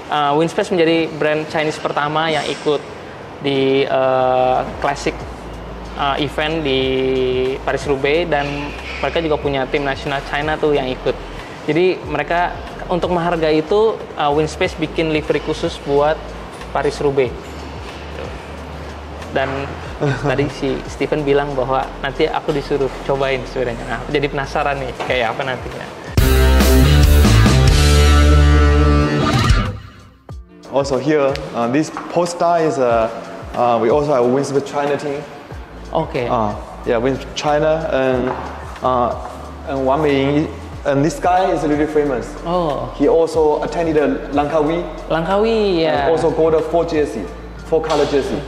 Winspace menjadi brand Chinese pertama yang ikut di Classic event di Paris-Roubaix, dan mereka juga punya tim nasional China tuh yang ikut. Jadi mereka untuk menghargai itu, Winspace bikin livery khusus buat Paris-Roubaix. Dan tadi si Steven bilang bahwa nanti aku disuruh cobain sebenarnya. Nah, aku jadi penasaran nih kayak apa nantinya. Also here, this Polestar is we also have Winspace China team. Oke. Yeah, Winspace China and Wang Mei. And this guy is really famous. Oh. He also attended the Langkawi. Langkawi, yeah. And also got a 4-color jersey.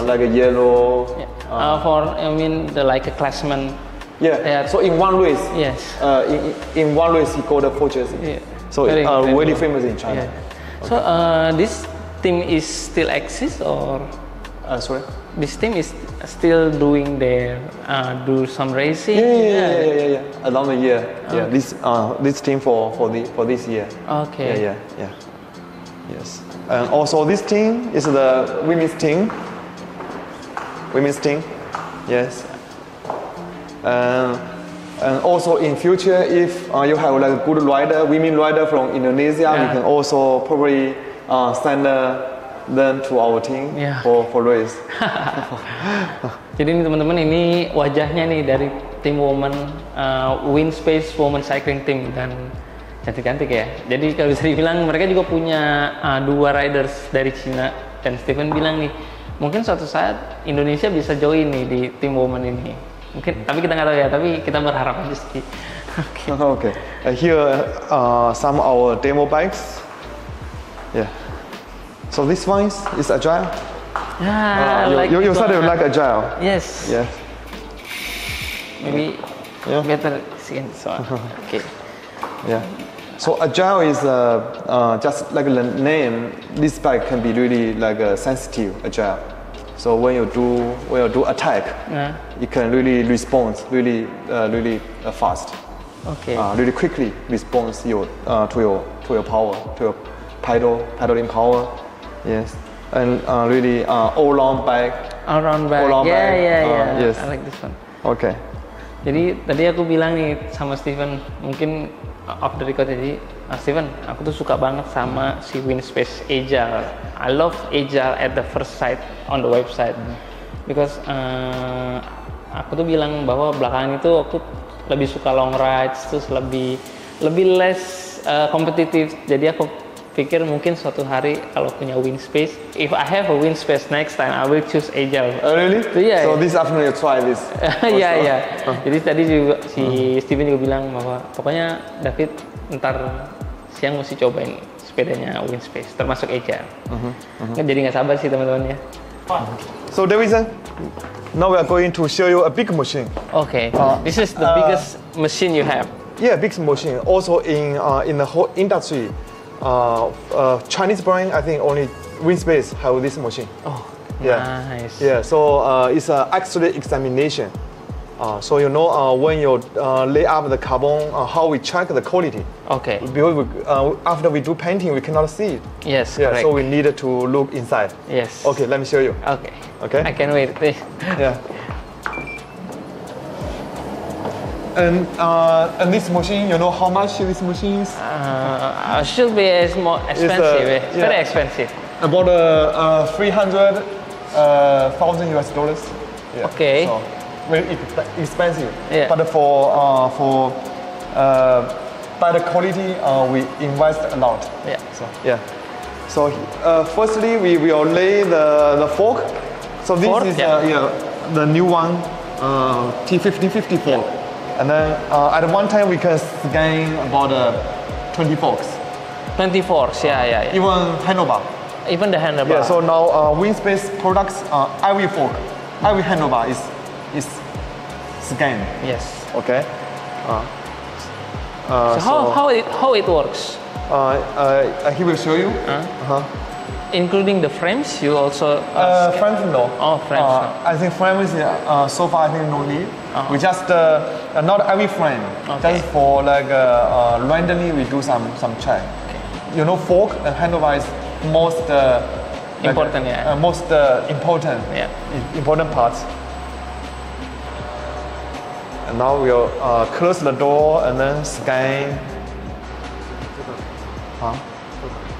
Like a yellow. Yeah. Like a classman. Yeah. So in one race. Yes. In one race he got a 4 jersey. Yeah. So really famous in China. Yeah. So this team is still exists or? Sorry. This team is still doing their do some racing. Yeah. Along the year. Okay. Yeah. This team for this year. Okay. Yeah. Yes. And also this team is the women's team. Yes. And also in future, if you have like a good rider, women rider from Indonesia, we can also probably send them to our team for race. Jadi ini teman-teman, ini wajahnya nih dari tim woman Winspace Women Cycling Team, dan cantik-cantik ya. Jadi kalau bisa dibilang mereka juga punya 2 riders dari Cina, dan Steven bilang nih mungkin suatu saat Indonesia bisa join nih di tim woman ini. Mungkin, tapi kita nggak tahu ya. Tapi kita berharap aja sih. Okay. Here some of our demo bikes. Yeah. So this one is agile. Yeah. You said you like agile. Yes. Yes. Maybe better see this one. Okay. Yeah. So agile is just like the name. This bike can be really like sensitive agile. So when you do attack, it can really respond really fast. Okay. Really quickly responds to your power, to your pedaling power. Yes. And really all-round bike. All-round bike. Yeah. Yes. I like this one. Okay. Jadi tadi aku bilang nih sama Steven, mungkin off the record, jadi Steven, aku tuh suka banget sama si Winspace Agile. I love Agile at the first sight on the website, because aku tuh bilang bahwa belakangan itu aku lebih suka long rides, terus lebih less kompetitif. Jadi aku pikir mungkin suatu hari kalau punya Winspace, if I have a Winspace next time, I will choose Agile. Oh really? So this afternoon you try this? Iya. Jadi tadi juga si Steven juga bilang bahwa pokoknya David ntar siang mesti cobain sepedanya Winspace, termasuk Agile. Jadi nggak sabar sih teman-teman ya. So Davidson, now we are going to show you a big machine. Okay. This is the biggest machine you have. Yeah, big machine. Also in the whole industry. Chinese brand, I think only Winspace have this machine. Oh, yeah. Nice. Yeah, so it's an X-ray examination. So you know when you lay up the carbon, how we check the quality. Okay. Because after we do painting, we cannot see it. Yes, yeah, correct. so we needed to look inside. Yes. Okay, let me show you. Okay. I can wait. Yeah. And this machine, you know how much this machine is? Should be more expensive. It's very expensive. About $300,000 US dollars. Yeah. Okay. So very expensive. Yeah. But for better quality, we invest a lot. Yeah. So firstly, we will lay the fork. So this fork? Is the new one, T5050 fork. Yeah. And then at one time we can scan about 20 forks. 20 forks, yeah. Even handlebar. Even the handlebar. Yeah. So now Winspace products, every fork, every handlebar is scanned. Yes. Okay. So how it works? He will show you. Including the frames, you also. Frames no. Oh, frames. No. I think frames so far I think no need. We just not every frame. Okay. Just for like randomly we do some check. Okay. you know, fork and handlebar is most Important, yeah. most important Yeah. important parts. And now we'll close the door and then scan. Huh?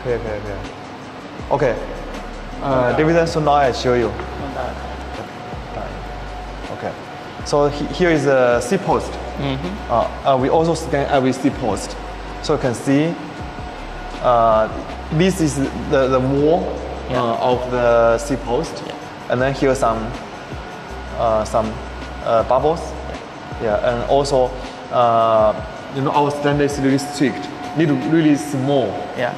Okay. Okay. David, so now I show you. Okay. So here is a seat post. We also scan every seat post. So you can see this is the wall of the seat post. And then here some bubbles. Yeah, and also, you know, our standard is really strict. Need really small. Yeah.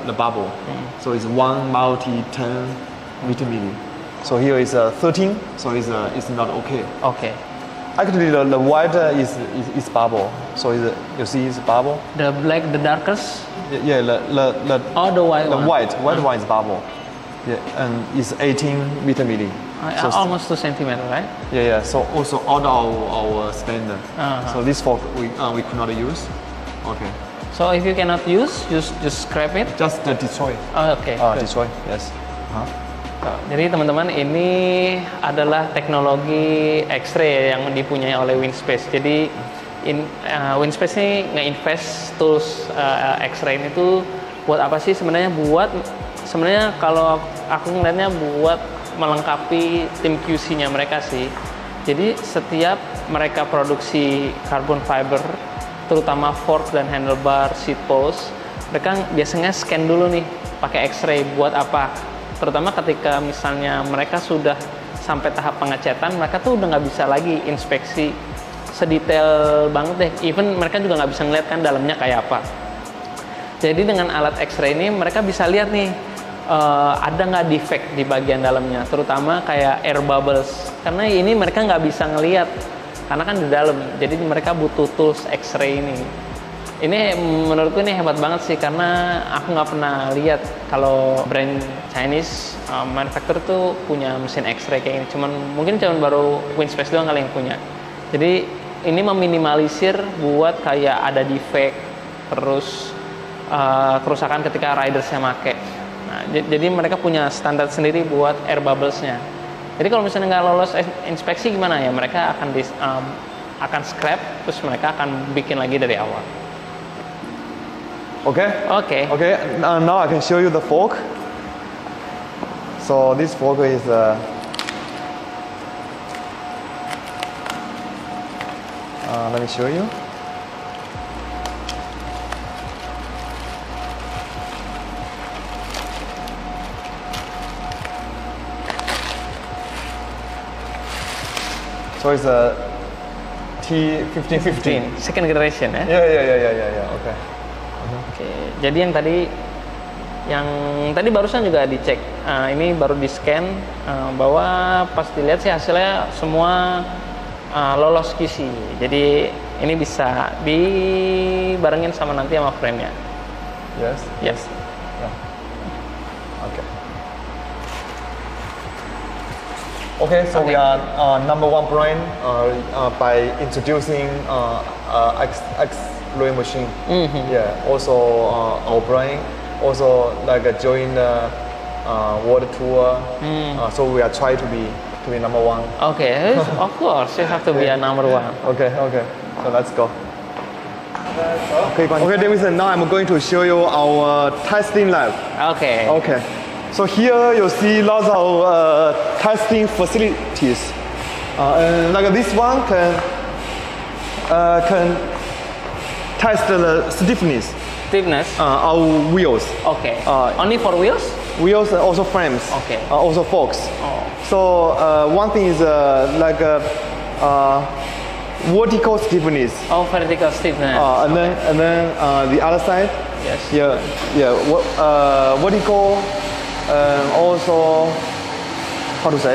The bubble. So it's 1 multi 10 meter. So here is 13. So it's not okay. Okay. Actually, the white is bubble. So you see it's bubble. The black, the darkest. Yeah. The White the one. white one is bubble. Yeah, and it's 18 meter. So Almost 2 centimeters, right? Yeah. So also out of our standard. So this fork we could not use. Okay. So if you cannot use, just scrap it. Just destroy. Oh, okay. Good. Destroy. Yes. Jadi teman-teman, ini adalah teknologi X-ray yang dipunyai oleh WinSpace. Jadi WinSpace ini nge-invest tools X-ray ini tuh buat apa sih sebenarnya? Sebenarnya kalau aku ngeliatnya buat melengkapi tim QC-nya mereka sih. Jadi setiap mereka produksi carbon fiber, terutama fork dan handlebar, seat post, mereka biasanya scan dulu nih pakai X-ray. Buat apa? Terutama ketika misalnya mereka sudah sampai tahap pengecetan, mereka tuh udah nggak bisa lagi inspeksi sedetail banget deh. Even mereka juga nggak bisa ngeliat kan dalamnya kayak apa. Jadi dengan alat X-ray ini mereka bisa lihat nih ada nggak defect di bagian dalamnya, terutama kayak air bubbles. Karena ini mereka nggak bisa ngeliat karena kan di dalam. Jadi mereka butuh tools X-ray ini. Ini menurutku ini hebat banget sih, karena aku nggak pernah lihat kalau brand Chinese manufacturer tuh punya mesin X-ray kayak ini. Mungkin baru WinSpace doang kali yang punya. Jadi ini meminimalisir buat kayak ada defect, terus kerusakan ketika ridersnya make. Nah, jadi mereka punya standar sendiri buat air bubblesnya. Jadi kalau misalnya nggak lolos inspeksi gimana ya? Mereka akan scrap, terus mereka akan bikin lagi dari awal. Okay. Okay. Now I can show you the fork. So this fork is let me show you. So it's a T1515. Second generation ya? Yeah. Okay. Oke, jadi yang tadi barusan juga dicek, ini baru di scan bahwa pas dilihat sih hasilnya semua lolos QC. Jadi ini bisa dibarengin sama nanti sama frame-nya. Yes. Yes. Yeah. Okay, so we are #1 brand by introducing X-ray machine. Yeah. Also, our brand also like join the world tour. So we are trying to be #1. Okay, of course you have to be a #1. Okay. So let's go. Okay, Davidson. Now I'm going to show you our testing lab. Okay. So here you see lots of testing facilities, and like this one can test the stiffness of wheels. Okay. Only for wheels? Wheels and also frames. Okay. Also forks. Oh. So one thing is like vertical stiffness. Oh, vertical stiffness. And then the other side. Yes. Yeah. Vertical. Also, how to say?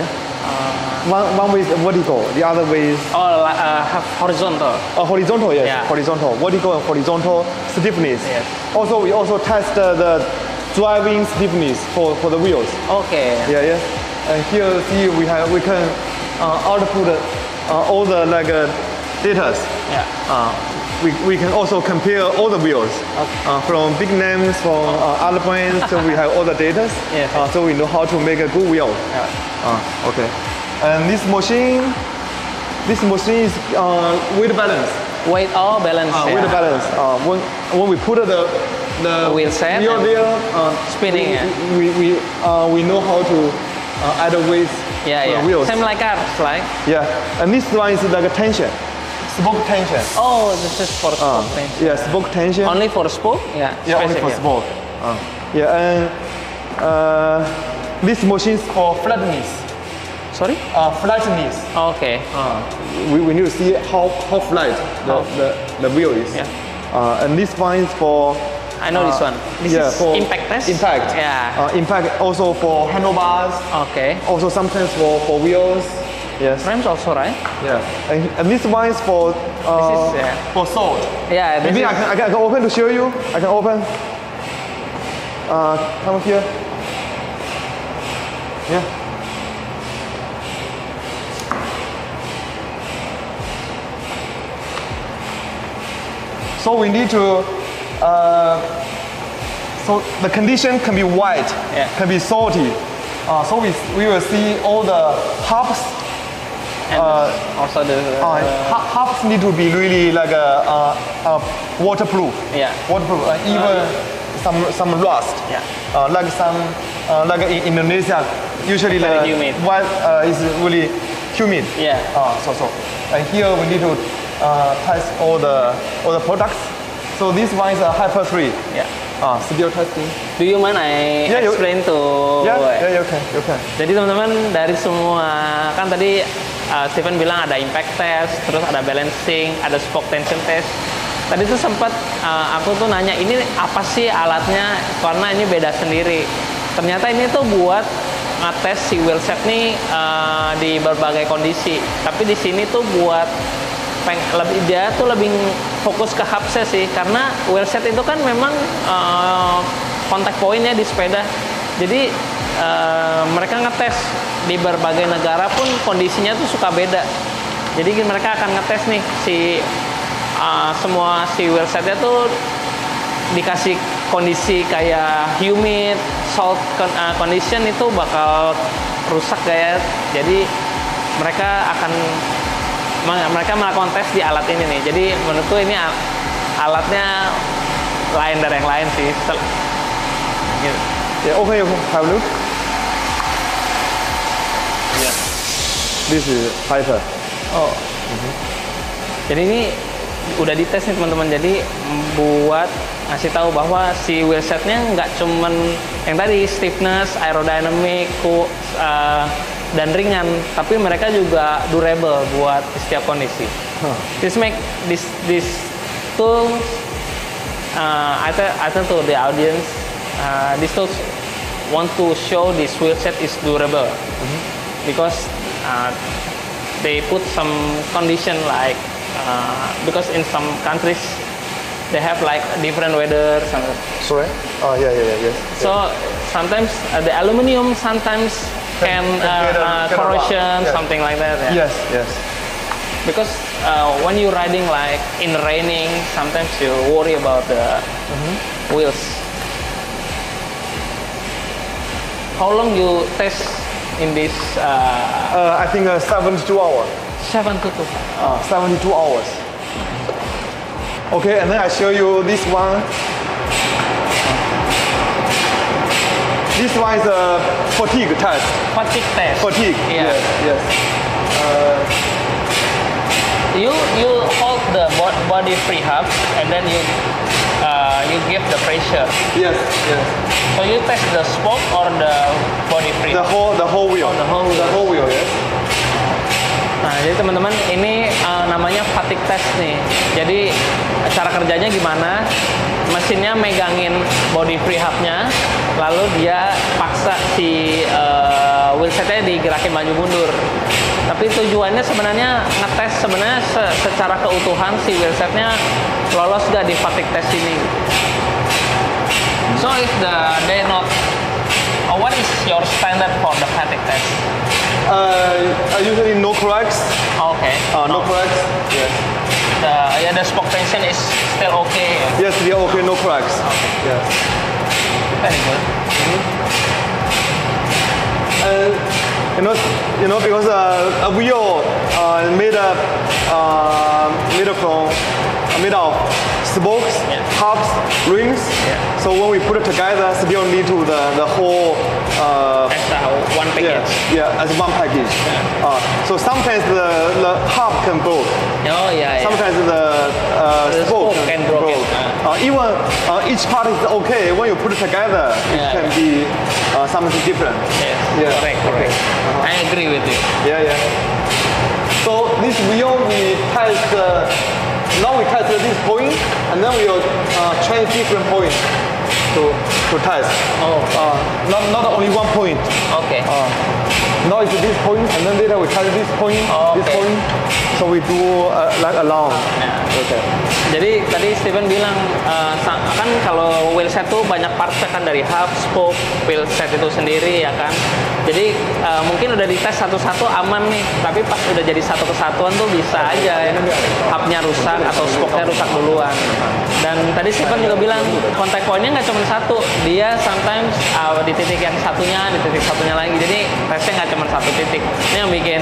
One way is vertical, the other way is horizontal. Horizontal, yes. Yeah. Horizontal, vertical and horizontal stiffness. Yes. Also, we also test the driving stiffness for the wheels. Okay. Yeah. And here, see, we can output all the data. Yeah. we can also compare all the wheels from big names, from other brands. So we have all the data. Yes. So we know how to make a good wheel. Okay. And this machine is weight balance. Weight or balance. Weight balance. When we put the wheel set wheel there, spinning. We know how to add a weight the wheels. Same like cars, right? Yeah. And this one is like a tension. Spoke tension. Oh, this is for spoke tension. Yeah, spoke tension. Only for spoke? Yeah. Yeah, only for spoke. Yeah, and this machine is for flatness. Sorry? Flatness. Okay. We need to see how flat the wheel is. Yeah. And this one is for. I know this one. This is for impact test. Impact. Yeah. Impact also for handlebars. Okay. Also sometimes for wheels. Yes. Rims also, right? Yeah. And this one is for for salt. Yeah. Maybe I can open to show you. I can open. Come here. Yeah. So we need to. So the condition can be white, can be salty. So we will see all the hubs. And also the hubs need to be really like waterproof. Yeah. Waterproof. Even some rust. Yeah. Like in Indonesia, usually the humid. white is really humid. Yeah. So and here we need to test all the products. So this one is a Hyper 3. Yeah. Still testing. Do you mind I explain to? Yeah, you can. Jadi teman-teman, dari semua kan tadi Steven bilang ada impact test, terus ada balancing, ada spoke tension test. Tadi tuh sempat aku tuh nanya ini apa sih alatnya, karena ini beda sendiri. Ternyata ini tuh buat ngetes si wheelset nih di berbagai kondisi. Tapi di sini tuh buat dia tuh lebih fokus ke hubnya sih, karena wheelset itu kan memang kontak poinnya di sepeda. Jadi mereka ngetes di berbagai negara pun kondisinya tuh suka beda. Jadi mereka akan ngetes nih semua wheelsetnya tuh dikasih kondisi kayak humid, salt condition itu bakal rusak gak ya. Jadi mereka melakukan tes di alat ini nih. Jadi menurutku ini alatnya lain dari yang lain sih. Gitu. Yeah, okay, have a look. Yeah. This is Hyper. Oh. Jadi ini udah dites nih teman-teman. Jadi buat ngasih tahu bahwa si wheelsetnya nggak cuman yang tadi stiffness, aerodynamic, dan ringan, tapi mereka juga durable buat setiap kondisi. This make this tool. I tell to the audience, this tool want to show this wheelset is durable because they put some condition like because in some countries they have like different weather. Sorry? Yes. So sometimes the aluminium sometimes can corrosion, something like that. Yeah. Yes. Because when you're riding like in raining, sometimes you worry about the wheels. How long you test in this? I think 72 hours. 72 hours. Okay, and then I show you this one. This one is a fatigue test. Fatigue test. Fatigue. Yeah. Yes. You hold the body free hub and then you give the pressure. Yes. So you test the spoke or the body free? The whole wheel. Oh, the whole wheel. The whole wheel. Yes. Nah, jadi teman-teman ini namanya fatigue test nih. Jadi cara kerjanya gimana? Mesinnya megangin body free hubnya, lalu dia paksa si wheelsetnya digerakin maju mundur. Tapi tujuannya sebenarnya ngetes sebenarnya secara keutuhan si wheelsetnya lolos gak di fatigue test ini. So if they not, what is your standard for the fatigue test? Usually no cracks. Okay. No cracks. Yes. the spoke tension is still okay. Yes, they are okay, no cracks. Yes. Very good. Because a wheel made of spokes, hubs, rings. So when we put it together, still need to the whole. Extra one package. As one package. So sometimes the hub can break. Oh yeah. Sometimes the spoke can broken. Even each part is okay. When you put it together, it can be something different. Yes. Correct. I agree with you. Yeah. So this wheel we test. Now we test this point, and then we will change different points to test. Not only one point. Okay. Now it's this point, and then later we test this point, this point. So we do like along. Okay. Jadi tadi Steven bilang kan kalau wheel set tuh banyak partsnya kan dari hub, spoke, wheel set itu sendiri ya kan. Jadi mungkin udah dites satu-satu aman nih, tapi pas udah jadi satu kesatuan tuh bisa aja ya, hubnya rusak atau spoke-nya rusak duluan. Dan tadi Steven juga bilang contact point-nya nggak cuma satu, dia sometimes di titik yang satunya, di titik satunya lagi. Jadi tesnya nggak cuma satu titik. Ini yang bikin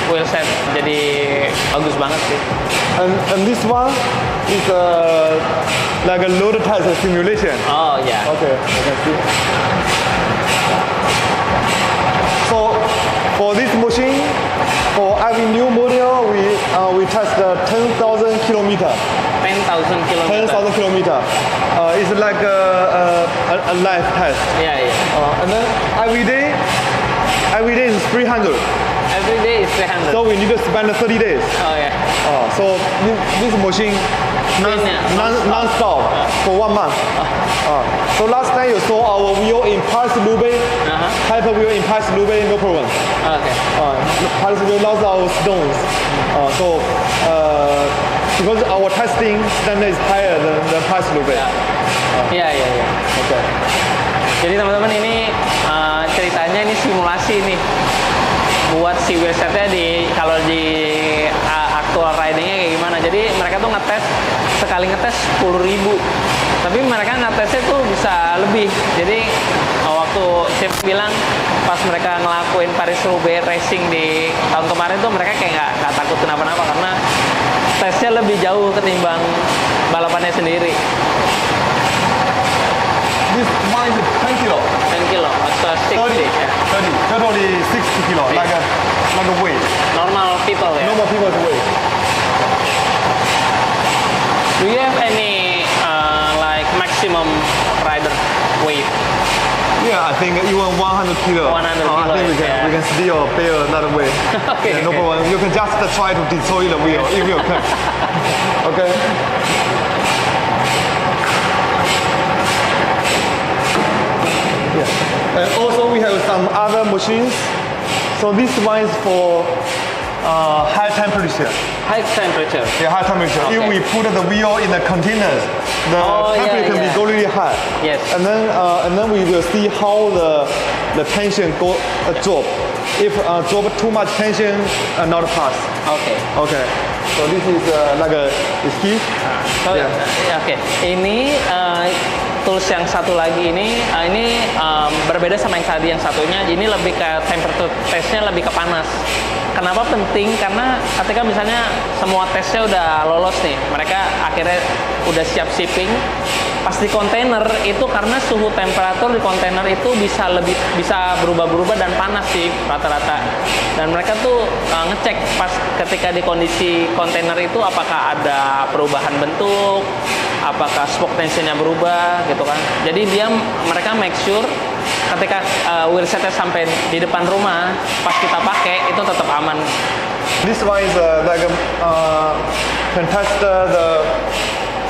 wheel set jadi bagus banget sih. And this one is like a load test simulation. Oh yeah. Okay, I can see. So for this machine, for every new model, we test 10,000 kilometer. 10,000 kilometer. 10,000 kilometer. It's like a live test. Yeah. And then every day is 300. Every day is 300. So we need to spend 30 days. Oh yeah. So this machine non-stop for 1 month. So last time you saw our wheel in Paris-Roubaix, hyper wheel in Paris-Roubaix, no problem. Okay. Paris-Roubaix lost our stones. Because our testing standard is higher than Paris-Roubaix. Iya. Okay. Jadi teman-teman ini ceritanya ini simulasi nih buat si wheel setnya kalau di actual ridingnya kayak gimana. Jadi mereka tuh ngetes sekali ngetes 10.000, tapi mereka ngetesnya tuh bisa lebih. Jadi waktu Steve bilang pas mereka ngelakuin Paris-Roubaix racing di tahun kemarin tuh mereka kayak nggak takut kenapa-napa karena tesnya lebih jauh ketimbang balapannya sendiri. This mine is 10 kilo. 10 kilo atau 60. 30. Totally 60 kilo, like a weight. Normal people ya. Normal people's weight. Do you have any like maximum rider weight? Yeah, I think even 100 kilo. 100 I think we can still bear that weight. Okay. No problem. You can just try to destroy the wheel if you can. Okay. And also we have some other machines. So this one is for high temperature. High temperature. Yeah, high temperature. Okay. If we put the wheel in the containers, the temperature can be go really high. Yes. And then we will see how the tension drop. If drop too much tension, not pass. Okay. Okay. So this is like a key. So, Oke. Ini tools yang satu lagi ini berbeda sama yang tadi yang satunya. Ini lebih ke temperature testnya lebih ke panas. Kenapa penting? Karena ketika misalnya semua tesnya udah lolos nih, mereka akhirnya udah siap shipping. Pas di kontainer itu karena suhu temperatur di kontainer itu bisa berubah-berubah dan panas sih rata-rata. Dan mereka tuh ngecek pas ketika di kondisi kontainer itu apakah ada perubahan bentuk, apakah spoke tensionnya berubah gitu kan. Jadi mereka make sure ketika wheel setnya sampai di depan rumah pas kita pakai itu tetap aman. This one is like can test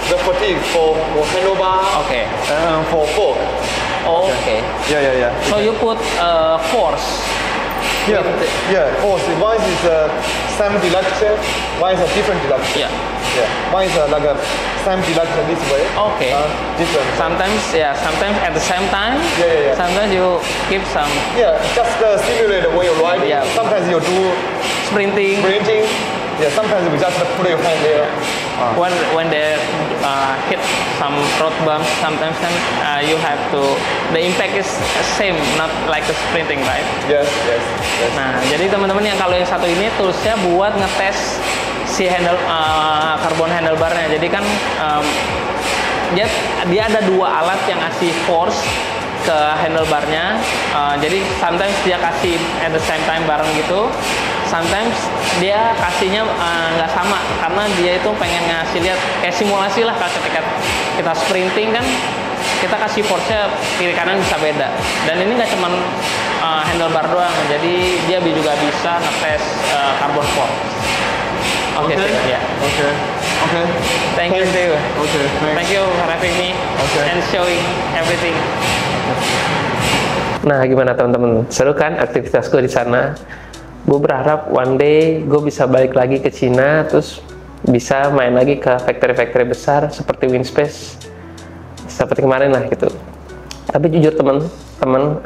the fatigue for handlebar. Okay. And for fork. Okay. Yeah. So you put force. Yeah. Force. One is same direction. One is a different direction. Yeah. One is like a same direction this way. Okay. Different. Sometimes at the same time. Yeah. Sometimes you give some. Yeah, just simulate when you ride. Yeah. Sometimes you do Sprinting. Yeah, sometimes we just put it home there. When they hit some road bumps, sometimes kan you have to, the impact is same, not like the sprinting, right? Yes. Nah, jadi teman-teman yang kalau yang satu ini toolsnya buat ngetes si carbon handlebarnya. Jadi kan dia ada dua alat yang ngasih force ke handlebarnya. Jadi sometimes dia kasih at the same time bareng gitu. Sometimes dia kasihnya nggak sama karena dia itu pengen ngasih lihat kayak simulasi lah kalau ketika kita sprinting kan kita kasih force-nya kiri kanan bisa beda. Dan ini nggak cuman handlebar doang, jadi dia juga bisa ngetes carbon force. Oke, ya. Okay. Thank you too. Okay, thanks. Thank you for having me and showing everything. Nah, gimana teman-teman? Seru kan aktivitasku di sana? Gue berharap one day gue bisa balik lagi ke Cina, terus bisa main lagi ke factory-factory besar seperti Winspace, seperti kemarin lah gitu. Tapi jujur teman-teman,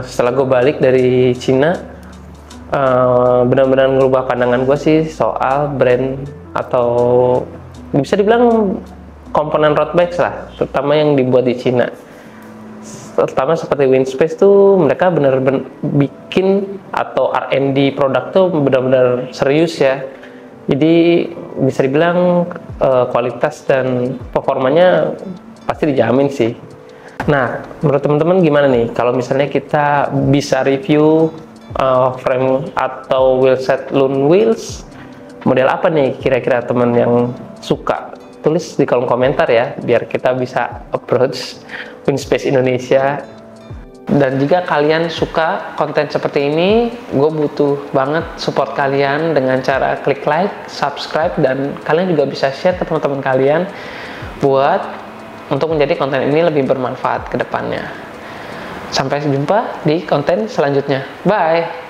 setelah gue balik dari Cina, benar-benar ngerubah pandangan gue sih soal brand atau bisa dibilang komponen road bikes lah, terutama yang dibuat di Cina. Terutama seperti Winspace tuh mereka benar-benar bikin atau R&D produk tuh benar-benar serius ya. Jadi bisa dibilang kualitas dan performanya pasti dijamin sih. Nah, menurut teman-teman gimana nih kalau misalnya kita bisa review frame atau wheelset Lone Wheels, model apa nih kira-kira teman yang suka? Tulis di kolom komentar ya, biar kita bisa approach Winspace Indonesia. Dan jika kalian suka konten seperti ini, gue butuh banget support kalian dengan cara klik like, subscribe, dan kalian juga bisa share ke teman-teman kalian buat untuk menjadi konten ini lebih bermanfaat ke depannya. Sampai jumpa di konten selanjutnya. Bye!